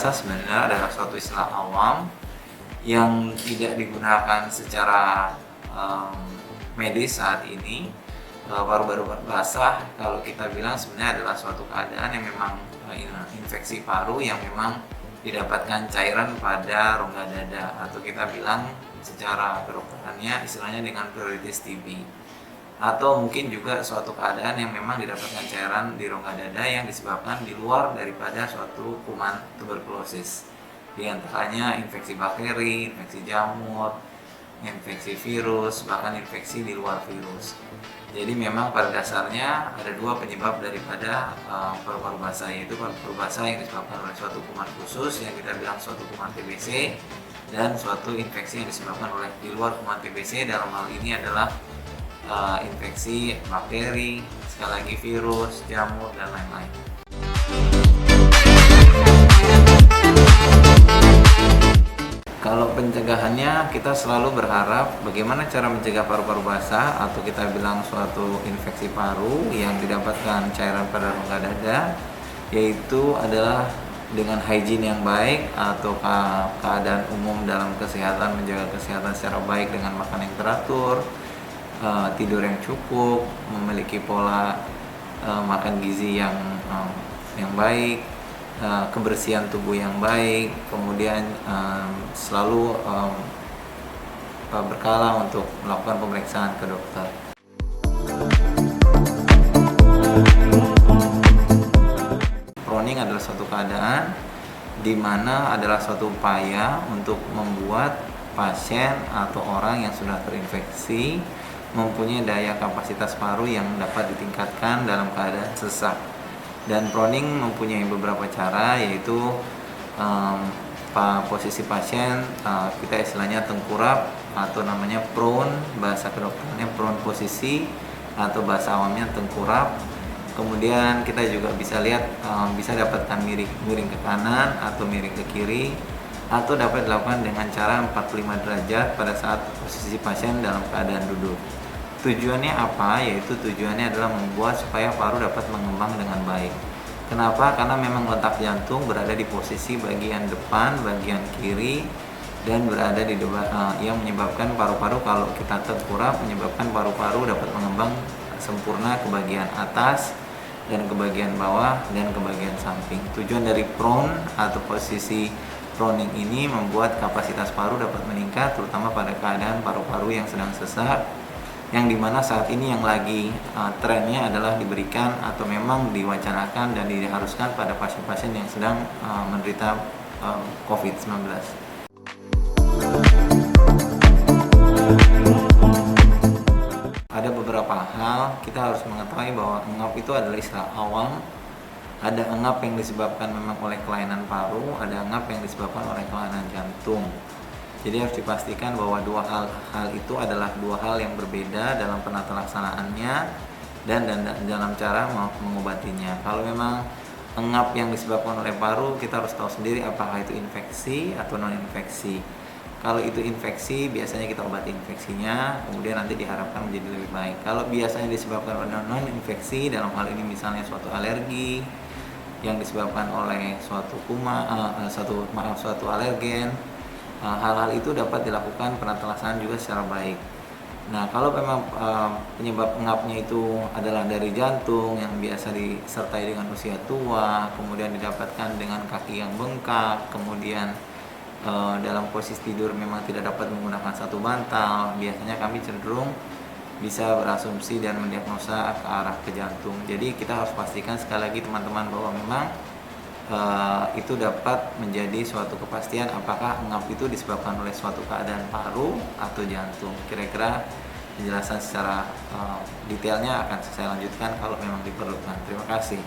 basa sebenarnya adalah suatu istilah awam yang tidak digunakan secara medis saat ini. Paru-paru basah kalau kita bilang sebenarnya adalah suatu keadaan yang memang infeksi paru yang memang didapatkan cairan pada rongga dada, atau kita bilang secara kedokterannya istilahnya dengan pleuritis TB. Atau mungkin juga suatu keadaan yang memang didapatkan cairan di rongga dada yang disebabkan di luar daripada suatu kuman tuberkulosis. Di antaranya infeksi bakteri, infeksi jamur, infeksi virus, bahkan infeksi di luar virus. Jadi memang pada dasarnya ada dua penyebab daripada paru-paru basah, yaitu paru-paru basah yang disebabkan oleh suatu kuman khusus yang kita bilang suatu kuman TBC, dan suatu infeksi yang disebabkan oleh di luar kuman TBC. Dalam hal ini adalah infeksi bakteri, sekali lagi virus, jamur, dan lain-lain. Kalau pencegahannya, kita selalu berharap bagaimana cara mencegah paru-paru basah atau kita bilang suatu infeksi paru yang didapatkan cairan pada rongga dada, yaitu adalah dengan hygiene yang baik atau keadaan umum dalam kesehatan, menjaga kesehatan secara baik dengan makan yang teratur, tidur yang cukup, memiliki pola makan gizi yang baik, kebersihan tubuh yang baik, kemudian selalu berkala untuk melakukan pemeriksaan ke dokter. Proning adalah suatu keadaan di mana adalah suatu upaya untuk membuat pasien atau orang yang sudah terinfeksi mempunyai daya kapasitas paru yang dapat ditingkatkan dalam keadaan sesak. Dan proning mempunyai beberapa cara, yaitu posisi pasien kita istilahnya tengkurap atau namanya prone, bahasa kedokterannya prone posisi atau bahasa awamnya tengkurap. Kemudian kita juga bisa lihat bisa dapatkan miring ke kanan atau miring ke kiri, atau dapat dilakukan dengan cara 45 derajat pada saat posisi pasien dalam keadaan duduk. Tujuannya apa? Yaitu tujuannya adalah membuat supaya paru dapat mengembang dengan baik. Kenapa? Karena memang letak jantung berada di posisi bagian depan, bagian kiri, dan berada di yang menyebabkan paru-paru, kalau kita tengkurap, menyebabkan paru-paru dapat mengembang sempurna ke bagian atas dan ke bagian bawah dan ke bagian samping. Tujuan dari prone atau posisi proning ini membuat kapasitas paru dapat meningkat, terutama pada keadaan paru-paru yang sedang sesak, yang dimana saat ini yang lagi trennya adalah diberikan atau memang diwacanakan dan diharuskan pada pasien-pasien yang sedang menderita COVID-19. Ada beberapa hal kita harus mengetahui bahwa engap itu adalah istilah awam. Ada engap yang disebabkan memang oleh kelainan paru, ada engap yang disebabkan oleh kelainan jantung. Jadi harus dipastikan bahwa dua hal itu adalah dua hal yang berbeda dalam penata laksanaannya dan dalam cara mengobatinya. Kalau memang engap yang disebabkan oleh paru, kita harus tahu sendiri apakah itu infeksi atau non-infeksi. Kalau itu infeksi, biasanya kita obati infeksinya, kemudian nanti diharapkan menjadi lebih baik. Kalau biasanya disebabkan oleh non-infeksi, dalam hal ini misalnya suatu alergi yang disebabkan oleh suatu alergen, hal-hal itu dapat dilakukan penata laksanaan juga secara baik. Nah, kalau memang penyebab engapnya itu adalah dari jantung yang biasa disertai dengan usia tua, kemudian didapatkan dengan kaki yang bengkak, kemudian dalam posisi tidur memang tidak dapat menggunakan satu bantal, biasanya kami cenderung bisa berasumsi dan mendiagnosa ke arah ke jantung. Jadi kita harus pastikan sekali lagi teman-teman bahwa memang itu dapat menjadi suatu kepastian apakah engap itu disebabkan oleh suatu keadaan paru atau jantung. Kira-kira penjelasan secara detailnya akan saya lanjutkan kalau memang diperlukan. Terima kasih.